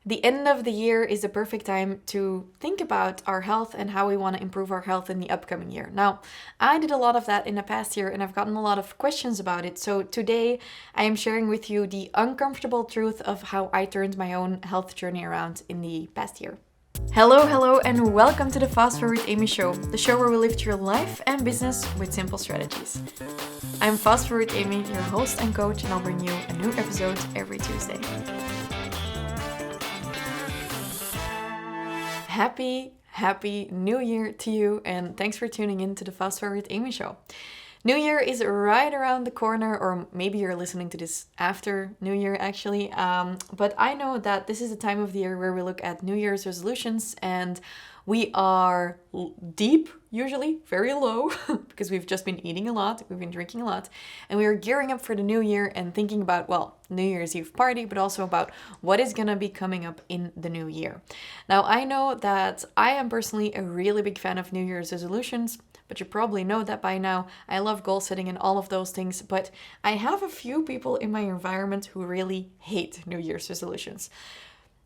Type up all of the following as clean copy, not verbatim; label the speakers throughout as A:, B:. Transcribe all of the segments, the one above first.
A: The end of the year is the perfect time to think about our health and how we want to improve our health in the upcoming year. Now, I did a lot of that in the past year and I've gotten a lot of questions about it. So today I am sharing with you the uncomfortable truth of how I turned my own health journey around in the past year. Hello, and welcome to the FastForwardAmy show, the show where we lift your life and business with simple strategies. I'm FastForwardAmy, your host and coach, and I'll bring you a new episode every Tuesday. Happy New Year to you, and thanks for tuning in to the FastForwardAmy show. New Year is right around the corner, or maybe you're listening to this after New Year actually, but I know that this is the time of the year where we look at New Year's resolutions, and we are deep, usually very low, because we've just been eating a lot, we've been drinking a lot, and we are gearing up for the new year and thinking about, well, New Year's Eve party, but also about what is going to be coming up in the new year. Now, I know that I am personally a really big fan of New Year's resolutions, but you probably know that by now. I love goal setting and all of those things, but I have a few people in my environment who really hate New Year's resolutions.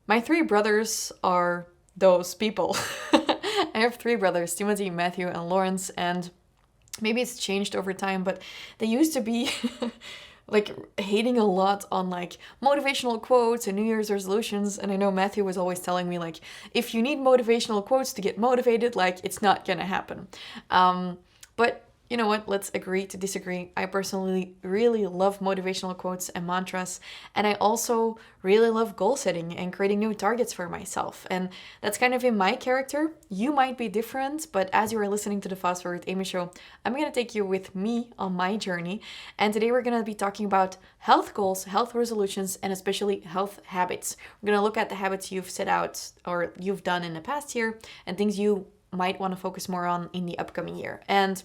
A: My three brothers are those people. I have three brothers, Timothy, Matthew, and Lawrence, and maybe it's changed over time, but they used to be like hating a lot on like motivational quotes and New Year's resolutions. And I know Matthew was always telling me like, if you need motivational quotes to get motivated, like it's not gonna happen. But you know what? Let's agree to disagree. I personally really love motivational quotes and mantras. And I also really love goal setting and creating new targets for myself. And that's kind of in my character. You might be different, but as you are listening to the FastForwardAmy show, I'm going to take you with me on my journey. And today we're going to be talking about health goals, health resolutions, and especially health habits. We're going to look at the habits you've set out or you've done in the past year and things you might want to focus more on in the upcoming year. And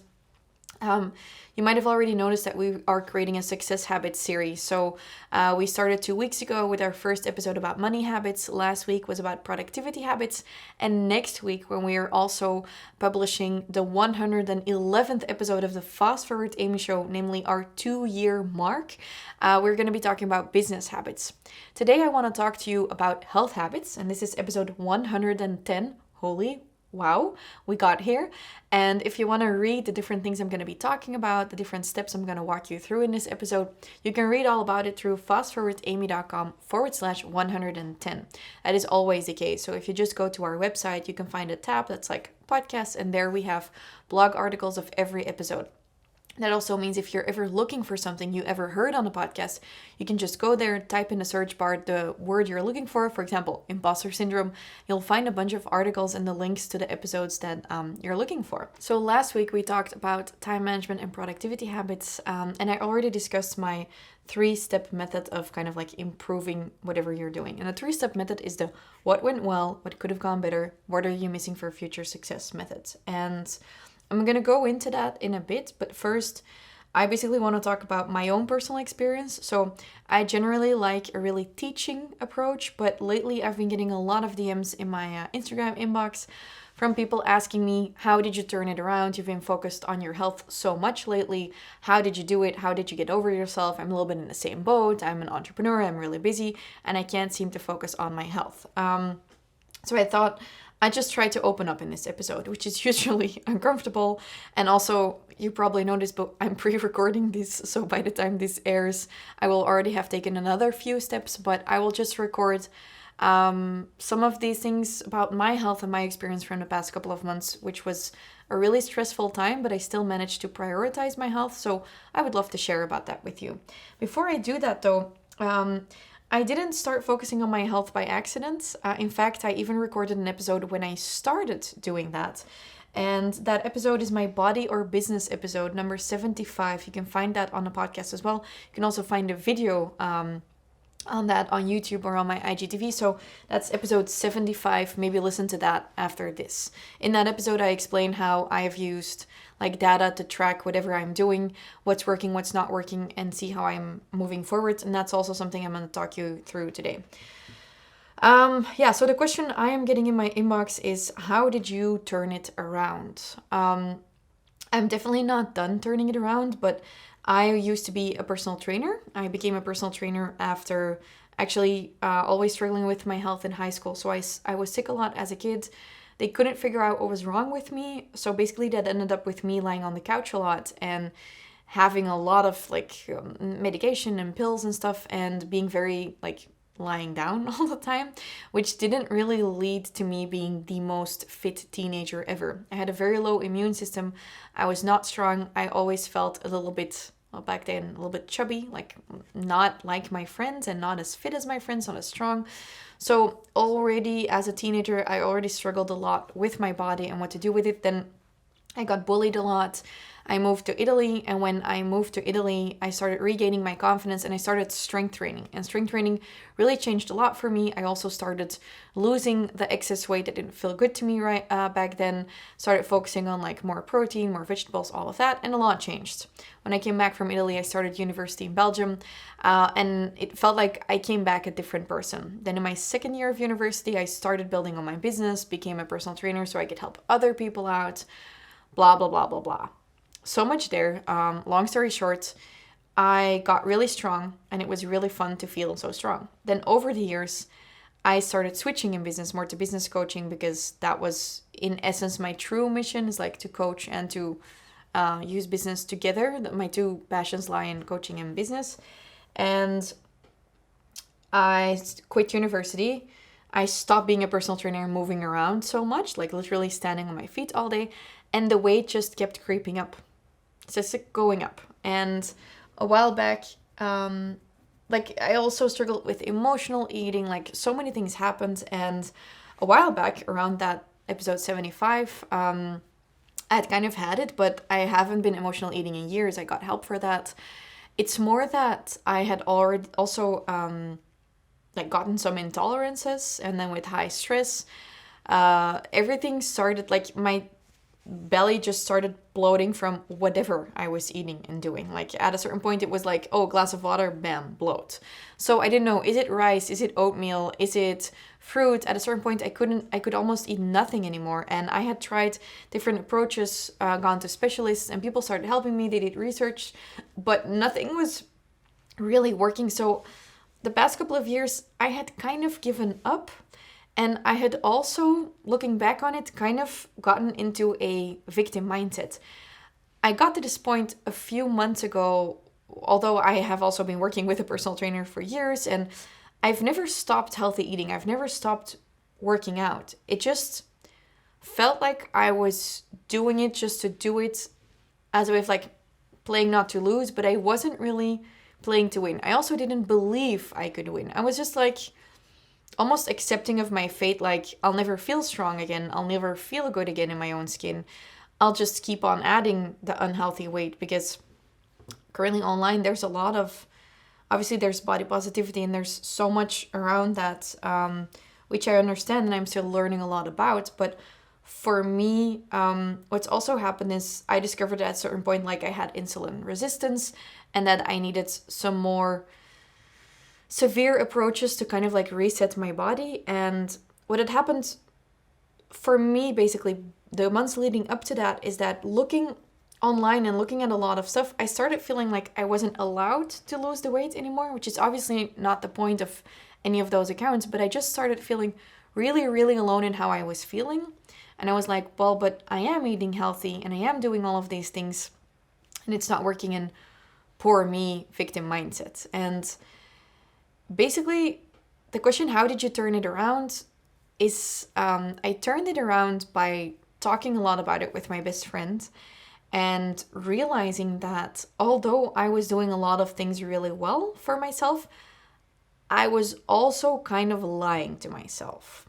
A: you might have already noticed that we are creating a success habits series. So we started 2 weeks ago with our first episode about money habits. Last week was about productivity habits. And next week, when we are also publishing the 111th episode of the FastForwardAmy show, namely our 2-year mark, we're going to be talking about business habits. Today, I want to talk to you about health habits. And this is episode 110. Holy wow, we got here. And if you want to read the different things I'm going to be talking about, the different steps I'm going to walk you through in this episode, you can read all about it through fastforwardamy.com/110. That is always the case. So if you just go to our website, you can find a tab that's like podcasts, and there we have blog articles of every episode. That also means if you're ever looking for something you ever heard on a podcast, you can just go there, type in the search bar the word you're looking for example, imposter syndrome. You'll find a bunch of articles and the links to the episodes that you're looking for. So last week we talked about time management and productivity habits, and I already discussed my 3-step method of kind of like improving whatever you're doing. And the 3-step method is the what went well, what could have gone better, what are you missing for future success method. And I'm going to go into that in a bit, but first, I basically want to talk about my own personal experience. So I generally like a really teaching approach, but lately I've been getting a lot of DMs in my Instagram inbox from people asking me, how did you turn it around? You've been focused on your health so much lately. How did you do it? How did you get over yourself? I'm a little bit in the same boat. I'm an entrepreneur. I'm really busy, and I can't seem to focus on my health. So I thought I just try to open up in this episode, which is usually uncomfortable. And also, you probably noticed, but I'm pre-recording this, so by the time this airs, I will already have taken another few steps, but I will just record some of these things about my health and my experience from the past couple of months, which was a really stressful time, but I still managed to prioritize my health, so I would love to share about that with you. Before I do that though, I didn't start focusing on my health by accident. In fact, I even recorded an episode when I started doing that. And that episode is my body or business episode, number 75. You can find that on the podcast as well. You can also find a video on that on YouTube or on my IGTV. So that's episode 75. Maybe listen to that after this. In that episode, I explain how I have used like data to track whatever I'm doing, what's working, what's not working, and see how I'm moving forward. And that's also something I'm going to talk you through today. So the question I am getting in my inbox is, how did you turn it around? I'm definitely not done turning it around, but I used to be a personal trainer. I became a personal trainer after actually always struggling with my health in high school. So I was sick a lot as a kid. They couldn't figure out what was wrong with me. So basically that ended up with me lying on the couch a lot and having a lot of like medication and pills and stuff, and being very like lying down all the time, which didn't really lead to me being the most fit teenager ever. I had a very low immune system. I was not strong. I always felt a little bit, well, back then, a little bit chubby, like not like my friends and not as fit as my friends, not as strong. So already as a teenager, I already struggled a lot with my body and what to do with it. Then I got bullied a lot. I moved to Italy, and when I moved to Italy, I started regaining my confidence and I started strength training. And strength training really changed a lot for me. I also started losing the excess weight that didn't feel good to me right back then. Started focusing on like more protein, more vegetables, all of that, and a lot changed. When I came back from Italy, I started university in Belgium, and it felt like I came back a different person. Then in my second year of university, I started building on my business, became a personal trainer so I could help other people out, blah, blah, blah, blah, blah. So much there. Long story short, I got really strong and it was really fun to feel so strong. Then over the years, I started switching in business more to business coaching, because that was in essence my true mission, is like to coach and to use business together. My two passions lie in coaching and business. And I quit university. I stopped being a personal trainer and moving around so much, like literally standing on my feet all day. And the weight just kept creeping up. Just going up. And a while back, like I also struggled with emotional eating, like so many things happened. And a while back, around that episode 75, I'd kind of had it, but I haven't been emotional eating in years. I got help for that. It's more that I had already also like gotten some intolerances, and then with high stress, everything started, like my belly just started bloating from whatever I was eating and doing. Like at a certain point it was like, oh, glass of water, bam, bloat. So I didn't know, is it rice, is it oatmeal, is it fruit? At a certain point I could almost eat nothing anymore. And I had tried different approaches, gone to specialists, and people started helping me. They did research, but nothing was really working. So the past couple of years I had kind of given up. And I had also, looking back on it, kind of gotten into a victim mindset. I got to this point a few months ago, although I have also been working with a personal trainer for years, and I've never stopped healthy eating. I've never stopped working out. It just felt like I was doing it just to do it, as if like playing not to lose, but I wasn't really playing to win. I also didn't believe I could win. I was just like almost accepting of my fate, like I'll never feel strong again, I'll never feel good again in my own skin. I'll just keep on adding the unhealthy weight, because currently online there's a lot of, obviously there's body positivity and there's so much around that, which I understand and I'm still learning a lot about. But for me, what's also happened is I discovered at a certain point, like I had insulin resistance and that I needed some more severe approaches to kind of like reset my body. And what had happened for me, basically the months leading up to that, is that looking online and looking at a lot of stuff, I started feeling like I wasn't allowed to lose the weight anymore, which is obviously not the point of any of those accounts, but I just started feeling really, really alone in how I was feeling. And I was like, well, but I am eating healthy and I am doing all of these things and it's not working, in poor me victim mindset. And basically, the question, how did you turn it around, is I turned it around by talking a lot about it with my best friend and realizing that although I was doing a lot of things really well for myself, I was also kind of lying to myself.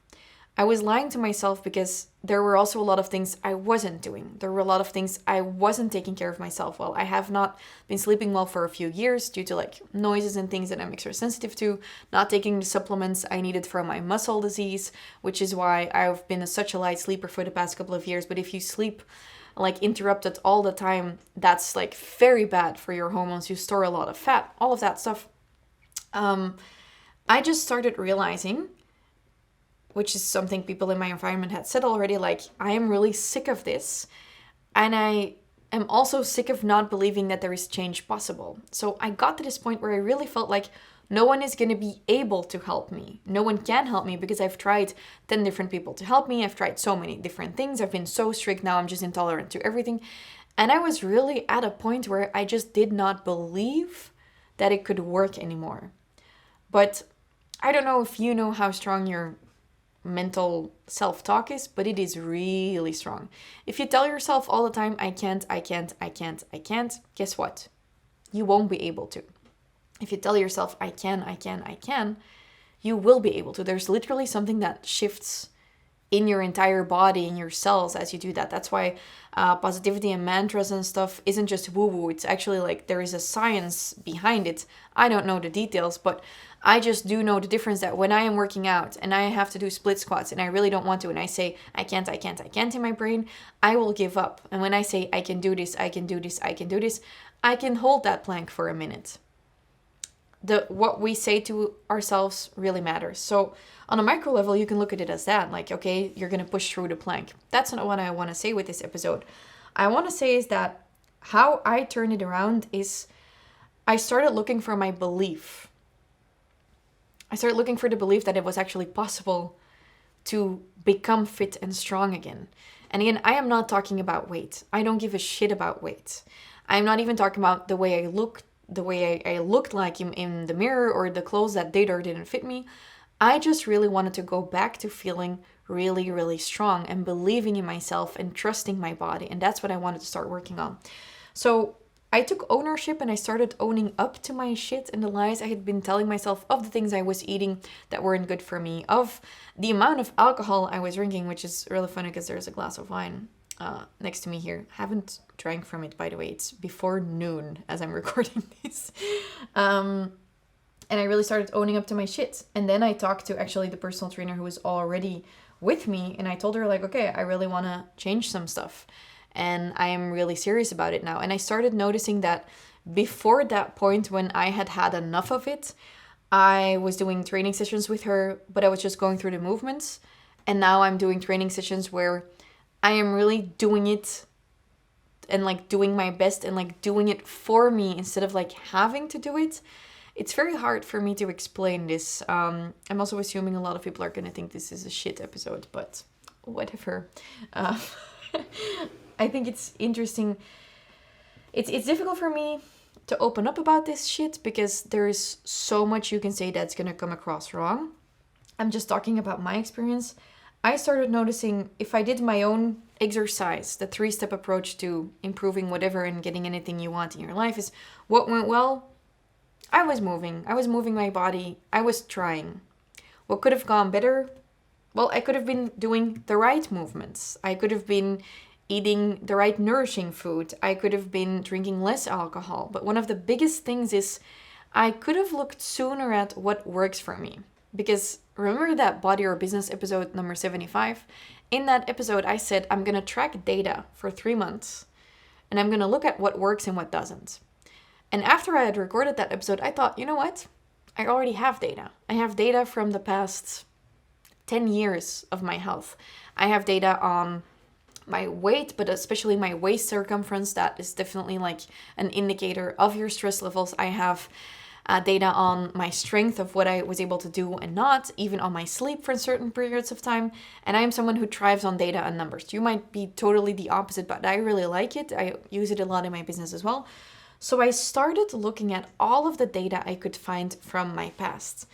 A: I was lying to myself because there were also a lot of things I wasn't doing. There were a lot of things I wasn't taking care of myself well. I have not been sleeping well for a few years due to like noises and things that I'm extra sensitive to, not taking the supplements I needed for my muscle disease, which is why I've been such a light sleeper for the past couple of years. But if you sleep like interrupted all the time, that's like very bad for your hormones. You store a lot of fat, all of that stuff. I just started realizing, which is something people in my environment had said already, like, I am really sick of this. And I am also sick of not believing that there is change possible. So I got to this point where I really felt like No one is going to be able to help me. No one can help me because I've tried 10 different people to help me. I've tried so many different things. I've been so strict. Now I'm just intolerant to everything. And I was really at a point where I just did not believe that it could work anymore. But I don't know if you know how strong your mental self-talk is, but it is really strong. If you tell yourself all the time, I can't, guess what? You won't be able to. If you tell yourself, I can, you will be able to. There's literally something that shifts in your entire body, in your cells as you do that. That's why positivity and mantras and stuff isn't just woo-woo. It's actually like there is a science behind it. I don't know the details, but I just do know the difference that when I am working out and I have to do split squats and I really don't want to, and I say, I can't in my brain, I will give up. And when I say, I can do this, I can hold that plank for a minute. What we say to ourselves really matters. So on a micro level, you can look at it as that, like, okay, you're going to push through the plank. That's not what I want to say with this episode. I want to say is that how I turn it around is I started looking for my belief. I started looking for the belief that it was actually possible to become fit and strong again. And again, I am not talking about weight. I don't give a shit about weight. I'm not even talking about the way I look, the way I looked like in the mirror, or the clothes that did or didn't fit me. I just really wanted to go back to feeling really, really strong and believing in myself and trusting my body. And that's what I wanted to start working on. So I took ownership and I started owning up to my shit and the lies I had been telling myself, of the things I was eating that weren't good for me, of the amount of alcohol I was drinking, which is really funny because there's a glass of wine next to me here. Haven't drank from it, by the way. It's before noon as I'm recording this. And I really started owning up to my shit. And then I talked to actually the personal trainer who was already with me. And I told her, like, okay, I really want to change some stuff. And I am really serious about it now. And I started noticing that before that point, when I had had enough of it, I was doing training sessions with her, but I was just going through the movements. And now I'm doing training sessions where I am really doing it and like doing my best and like doing it for me instead of like having to do it. It's very hard for me to explain this. I'm also assuming a lot of people are going to think this is a shit episode, but whatever. I think it's interesting. It's difficult for me to open up about this shit because there is so much you can say that's going to come across wrong. I'm just talking about my experience. I started noticing if I did my own exercise, the 3-step approach to improving whatever and getting anything you want in your life is what went well. I was moving my body. I was trying. What could have gone better? Well, I could have been doing the right movements. I could have been eating the right nourishing food. I could have been drinking less alcohol. But one of the biggest things is I could have looked sooner at what works for me. Because remember that Body or Business episode number 75? In that episode, I said I'm going to track data for 3 months. And I'm going to look at what works and what doesn't. And after I had recorded that episode, I thought, you know what? I already have data. I have data from the past 10 years of my health. I have data on my weight, but especially my waist circumference. That is definitely like an indicator of your stress levels. I have data on my strength of what I was able to do and not, even on my sleep for certain periods of time. And I am someone who thrives on data and numbers. You might be totally the opposite, but I really like it. I use it a lot in my business as well. So I started looking at all of the data I could find from my past.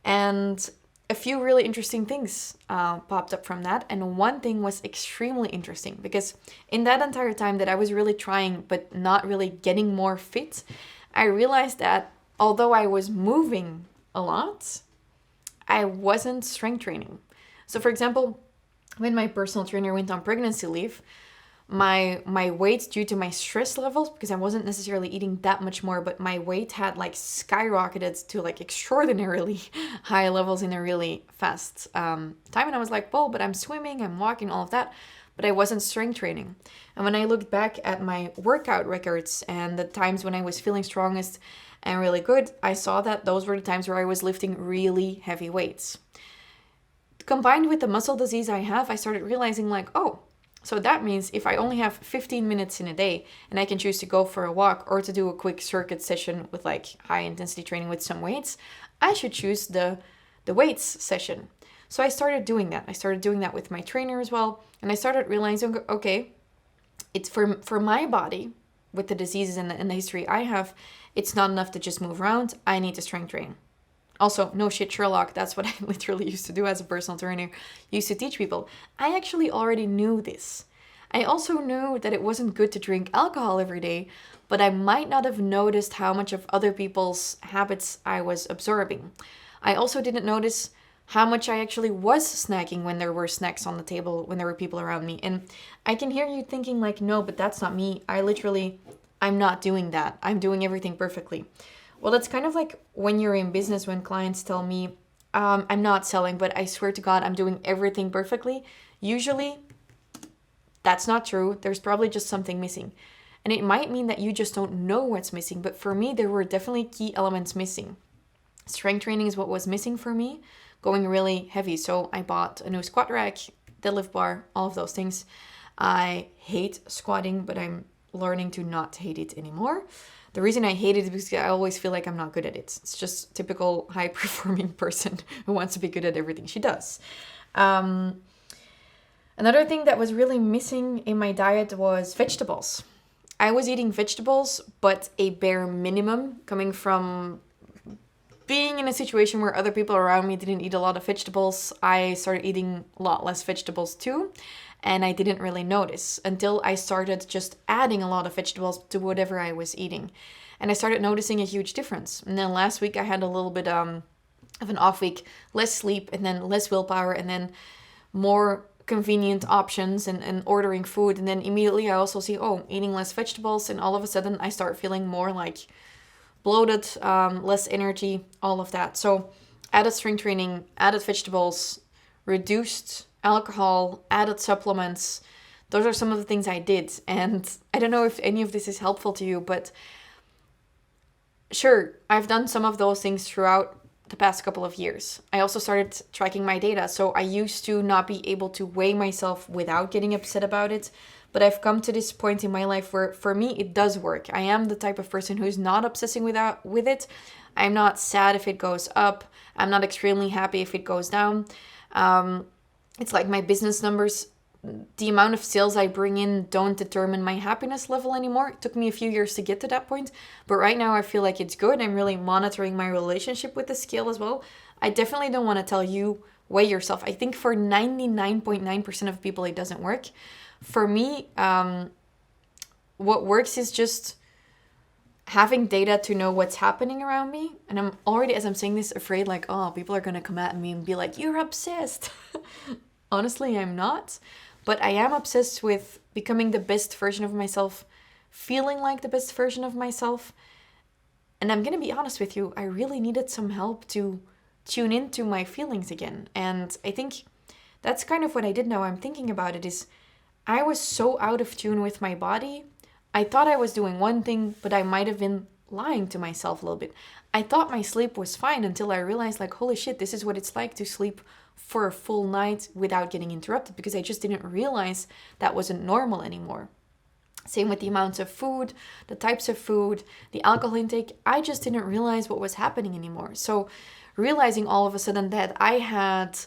A: And a few really interesting things popped up from that. And one thing was extremely interesting because in that entire time that I was really trying but not really getting more fit, I realized that although I was moving a lot, I wasn't strength training. So for example, when my personal trainer went on pregnancy leave, my weight, due to my stress levels, because I wasn't necessarily eating that much more, but my weight had like skyrocketed to like extraordinarily high levels in a really fast time. And I was like, well, but I'm swimming, I'm walking, all of that, but I wasn't strength training. And when I looked back at my workout records and the times when I was feeling strongest and really good, I saw that those were the times where I was lifting really heavy weights. Combined with the muscle disease I have, I started realizing like, oh, So that means if I only have 15 minutes in a day and I can choose to go for a walk or to do a quick circuit session with like high intensity training with some weights, I should choose the weights session. So I started doing that. I started doing that with my trainer as well. And I started realizing, okay, it's for my body with the diseases and the history I have, it's not enough to just move around. I need to strength train. Also, no shit, Sherlock. That's what I literally used to do as a personal trainer. Used to teach people. I actually already knew this. I also knew that it wasn't good to drink alcohol every day, but I might not have noticed how much of other people's habits I was absorbing. I also didn't notice how much I actually was snacking when there were snacks on the table, when there were people around me. And I can hear you thinking like, no, but that's not me. I'm not doing that. I'm doing everything perfectly. Well, that's kind of like when you're in business, when clients tell me, I'm not selling, but I swear to God, I'm doing everything perfectly. Usually, that's not true. There's probably just something missing. And it might mean that you just don't know what's missing. But for me, there were definitely key elements missing. Strength training is what was missing for me, going really heavy. So I bought a new squat rack, deadlift bar, all of those things. I hate squatting, but I'm learning to not hate it anymore. The reason I hate it is because I always feel like I'm not good at it. It's just typical high-performing person who wants to be good at everything she does. Another thing that was really missing in my diet was vegetables. I was eating vegetables, but a bare minimum, coming from being in a situation where other people around me didn't eat a lot of vegetables. I started eating a lot less vegetables too. And I didn't really notice until I started just adding a lot of vegetables to whatever I was eating. And I started noticing a huge difference. And then last week I had a little bit of an off week, less sleep and then less willpower and then more convenient options and ordering food. And then immediately I also see, eating less vegetables. And all of a sudden I start feeling more like bloated, less energy, all of that. So added strength training, added vegetables, reduced alcohol, added supplements. Those are some of the things I did. And I don't know if any of this is helpful to you, but sure, I've done some of those things throughout the past couple of years. I also started tracking my data. So I used to not be able to weigh myself without getting upset about it. But I've come to this point in my life where for me, it does work. I am the type of person who's not obsessing with it. I'm not sad if it goes up. I'm not extremely happy if it goes down. It's like my business numbers, the amount of sales I bring in don't determine my happiness level anymore. It took me a few years to get to that point, but right now I feel like it's good. I'm really monitoring my relationship with the scale as well. I definitely don't want to tell you weigh yourself. I think for 99.9% of people it doesn't work. For me, what works is just having data to know what's happening around me. And I'm already, as I'm saying this, afraid like, people are going to come at me and be like, you're obsessed. Honestly, I'm not. But I am obsessed with becoming the best version of myself, feeling like the best version of myself. And I'm going to be honest with you, I really needed some help to tune into my feelings again. And I think that's kind of what I did now. I'm thinking about it is I was so out of tune with my body. I thought I was doing one thing, but I might have been lying to myself a little bit. I thought my sleep was fine until I realized like, holy shit, this is what it's like to sleep for a full night without getting interrupted, because I just didn't realize that wasn't normal anymore. Same with the amounts of food, the types of food, the alcohol intake. I just didn't realize what was happening anymore. So realizing all of a sudden that I had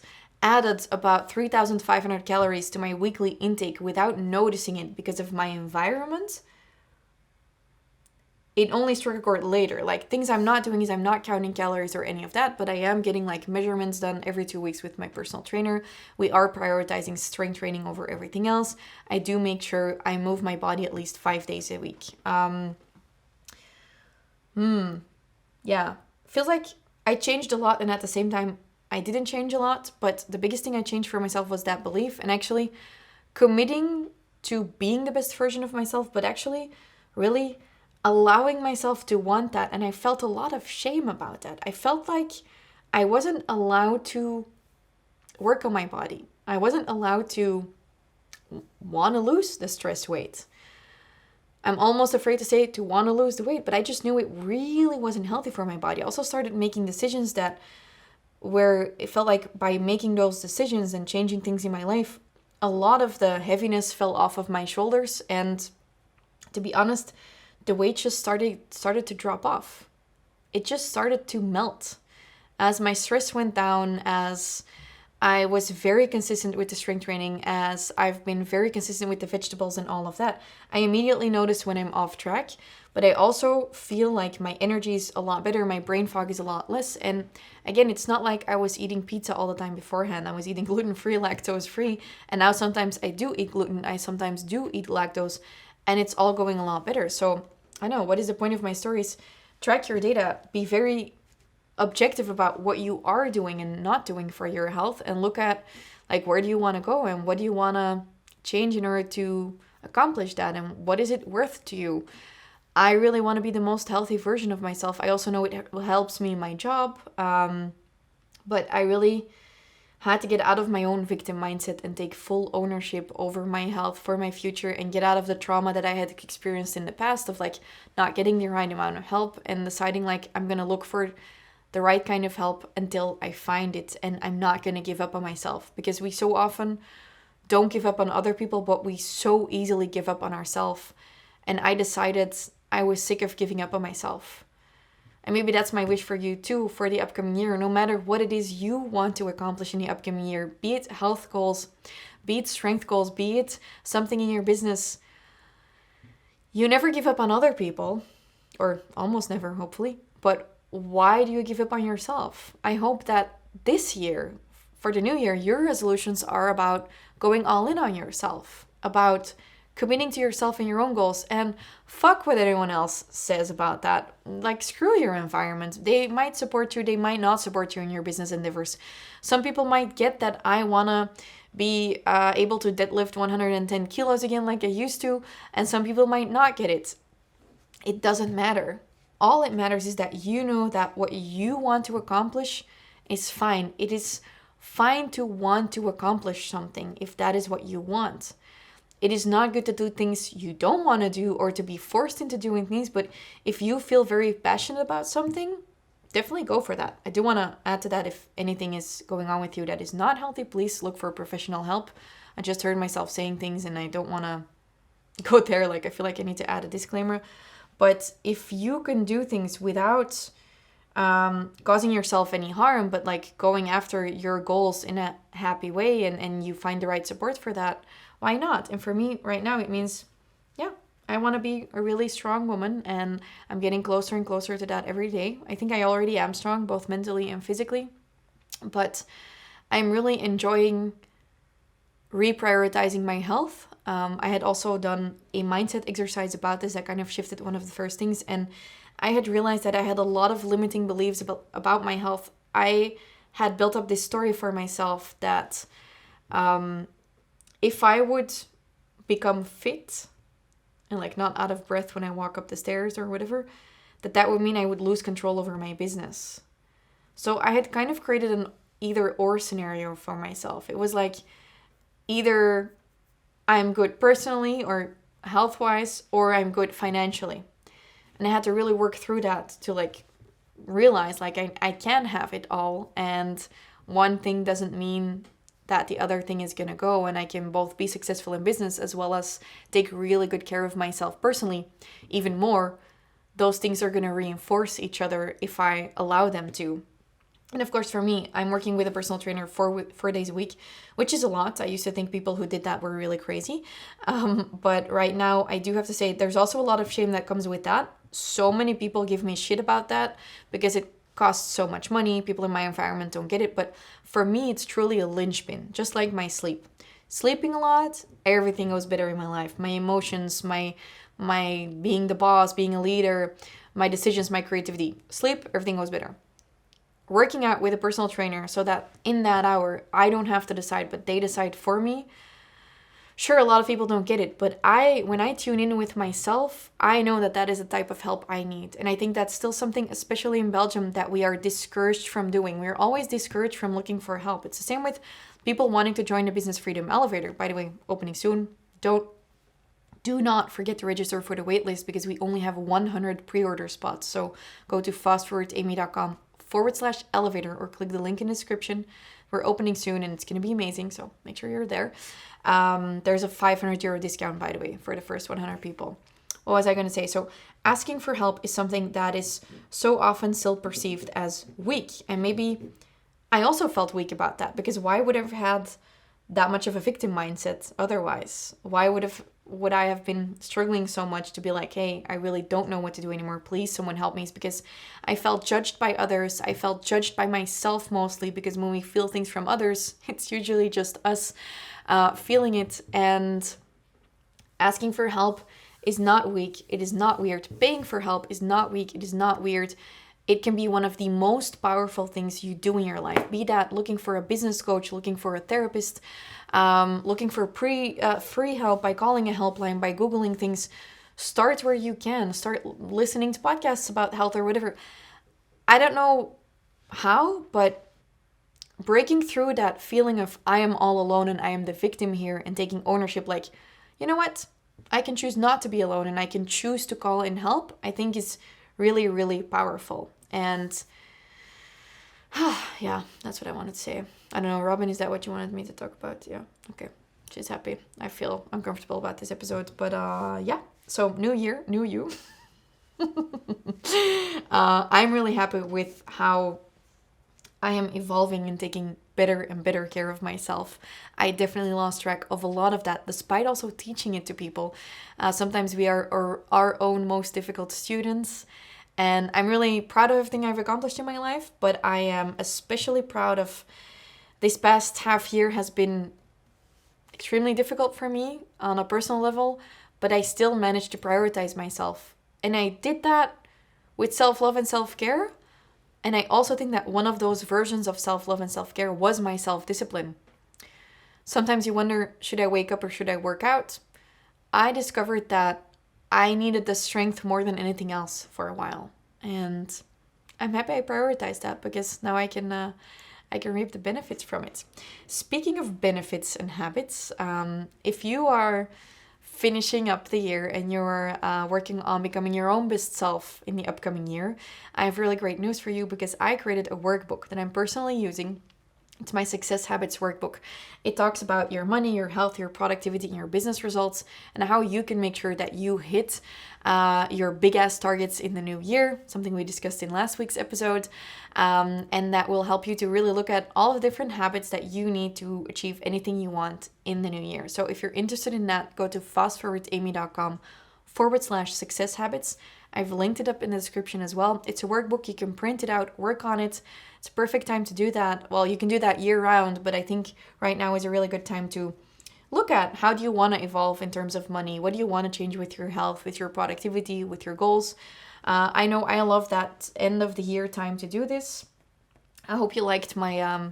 A: added about 3,500 calories to my weekly intake without noticing it because of my environment, it only struck a chord later. Like, things I'm not doing is I'm not counting calories or any of that, but I am getting like measurements done every 2 weeks with my personal trainer. We are prioritizing strength training over everything else. I do make sure I move my body at least 5 days a week. Yeah. Feels like I changed a lot, and at the same time, I didn't change a lot, but the biggest thing I changed for myself was that belief and actually committing to being the best version of myself, but actually really allowing myself to want that. And I felt a lot of shame about that. I felt like I wasn't allowed to work on my body. I wasn't allowed to want to lose the stress weight. I'm almost afraid to say to want to lose the weight, but I just knew it really wasn't healthy for my body. I also started making decisions that where it felt like by making those decisions and changing things in my life, a lot of the heaviness fell off of my shoulders, and to be honest, the weight just started to drop off. It just started to melt as my stress went down, as I was very consistent with the strength training, as I've been very consistent with the vegetables and all of that. I immediately notice when I'm off track, but I also feel like my energy is a lot better, my brain fog is a lot less. And again, it's not like I was eating pizza all the time beforehand. I was eating gluten-free, lactose-free, and now sometimes I do eat gluten, I sometimes do eat lactose, and it's all going a lot better. So I know, what is the point of my stories? Track your data, be very objective about what you are doing and not doing for your health, and look at like, where do you want to go and what do you want to change in order to accomplish that, and what is it worth to you. I really want to be the most healthy version of myself. I also know it helps me in my job, but I really had to get out of my own victim mindset and take full ownership over my health for my future, and get out of the trauma that I had experienced in the past of like not getting the right amount of help, and deciding like, I'm going to look for the right kind of help until I find it, and I'm not going to give up on myself, because we so often don't give up on other people, but we so easily give up on ourselves. And I decided I was sick of giving up on myself. And maybe that's my wish for you too, for the upcoming year. No matter what it is you want to accomplish in the upcoming year, be it health goals, be it strength goals, be it something in your business, you never give up on other people, or almost never, hopefully. But why do you give up on yourself? I hope that this year, for the new year, your resolutions are about going all in on yourself, about committing to yourself and your own goals, and fuck what anyone else says about that. Like, screw your environment. They might support you, they might not support you in your business endeavors. Some people might get that I wanna be able to deadlift 110 kilos again like I used to, and some people might not get it. It doesn't matter. All it matters is that you know that what you want to accomplish is fine. It is fine to want to accomplish something if that is what you want. It is not good to do things you don't want to do, or to be forced into doing things, but if you feel very passionate about something, definitely go for that. I do want to add to that, if anything is going on with you that is not healthy, please look for professional help. I just heard myself saying things and I don't want to go there. Like, I feel like I need to add a disclaimer. But if you can do things without causing yourself any harm, but like going after your goals in a happy way, and you find the right support for that, why not? And for me right now, it means, yeah, I want to be a really strong woman, and I'm getting closer and closer to that every day. I think I already am strong, both mentally and physically, but I'm really enjoying reprioritizing my health. I had also done a mindset exercise about this that kind of shifted one of the first things, and I had realized that I had a lot of limiting beliefs about my health. I had built up this story for myself that if I would become fit and like not out of breath when I walk up the stairs or whatever, that would mean I would lose control over my business. So I had kind of created an either or scenario for myself. It was like, either I'm good personally or health-wise, or I'm good financially. And I had to really work through that to like realize like I can have it all, and one thing doesn't mean that the other thing is gonna go, and I can both be successful in business as well as take really good care of myself personally. Even more, those things are gonna reinforce each other if I allow them to. And of course, for me, I'm working with a personal trainer 4 days a week, which is a lot. I used to think people who did that were really crazy. But right now, I do have to say there's also a lot of shame that comes with that. So many people give me shit about that because it costs so much money. People in my environment don't get it. But for me, it's truly a linchpin, just like my sleep. Sleeping a lot, everything goes better in my life. My emotions, my being the boss, being a leader, my decisions, my creativity. Sleep, everything goes better. Working out with a personal trainer so that in that hour, I don't have to decide, but they decide for me. Sure, a lot of people don't get it, but when I tune in with myself, I know that is the type of help I need. And I think that's still something, especially in Belgium, that we are discouraged from doing. We're always discouraged from looking for help. It's the same with people wanting to join the Business Freedom Elevator. By the way, opening soon. Do not forget to register for the waitlist, because we only have 100 pre-order spots. So go to FastForwardAmy.com/elevator or click the link in the description We're opening soon and it's going to be amazing. So make sure you're there. There's a €500 discount, by the way, for the first 100 people. What was I going to say? So asking for help is something that is so often still perceived as weak. And maybe I also felt weak about that, because why would I have had that much of a victim mindset otherwise? Why would I have been struggling so much to be like, hey, I really don't know what to do anymore. Please, someone help me. It's because I felt judged by others. I felt judged by myself mostly, because when we feel things from others, it's usually just us feeling it. And asking for help is not weak. It is not weird. Paying for help is not weak. It is not weird. It can be one of the most powerful things you do in your life. Be that looking for a business coach, looking for a therapist, looking for free help by calling a helpline, by Googling things. Start where you can. Start listening to podcasts about health or whatever. I don't know how, but breaking through that feeling of I am all alone and I am the victim here, and taking ownership, like, you know what? I can choose not to be alone and I can choose to call in help, I think is really, really powerful. And yeah, that's what I wanted to say. I don't know, Robin, is that what you wanted me to talk about? Yeah, okay. She's happy. I feel uncomfortable about this episode, but yeah. So new year, new you. I'm really happy with how I am evolving and taking better and better care of myself. I definitely lost track of a lot of that, despite also teaching it to people. Sometimes we are our own most difficult students. And I'm really proud of everything I've accomplished in my life, but I am especially proud of this past half year. Has been extremely difficult for me on a personal level, but I still managed to prioritize myself. And I did that with self-love and self-care. And I also think that one of those versions of self-love and self-care was my self-discipline. Sometimes you wonder, should I wake up or should I work out? I discovered that I needed the strength more than anything else for a while. And I'm happy I prioritized that, because now I can reap the benefits from it. Speaking of benefits and habits, if you are finishing up the year and you're working on becoming your own best self in the upcoming year, I have really great news for you, because I created a workbook that I'm personally using. It's my Success Habits workbook. It talks about your money, your health, your productivity, and your business results, and how you can make sure that you hit your big ass targets in the new year, something we discussed in last week's episode. And that will help you to really look at all the different habits that you need to achieve anything you want in the new year. So if you're interested in that, go to fastforwardamy.com/success habits. I've linked it up in the description as well. It's a workbook. You can print it out, work on it. It's a perfect time to do that. Well, you can do that year round, but I think right now is a really good time to look at how do you want to evolve in terms of money? What do you want to change with your health, with your productivity, with your goals? I know I love that end of the year time to do this. I hope you liked my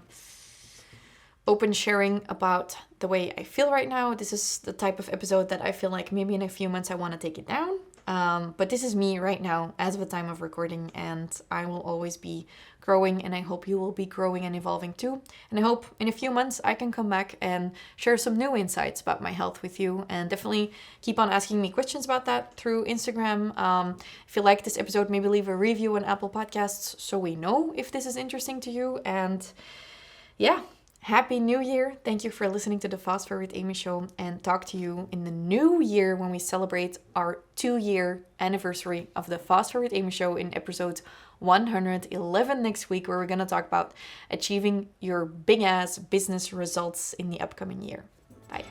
A: open sharing about the way I feel right now. This is the type of episode that I feel like maybe in a few months I want to take it down. But this is me right now as of the time of recording, and I will always be growing, and I hope you will be growing and evolving too. And I hope in a few months I can come back and share some new insights about my health with you, and definitely keep on asking me questions about that through Instagram. If you like this episode, maybe leave a review on Apple Podcasts so we know if this is interesting to you. And yeah, Happy New Year. Thank you for listening to the Fast Forward Amy show, and talk to you in the new year when we celebrate our 2-year anniversary of the Fast Forward Amy show in episode 111 next week, where we're going to talk about achieving your big ass business results in the upcoming year. Bye.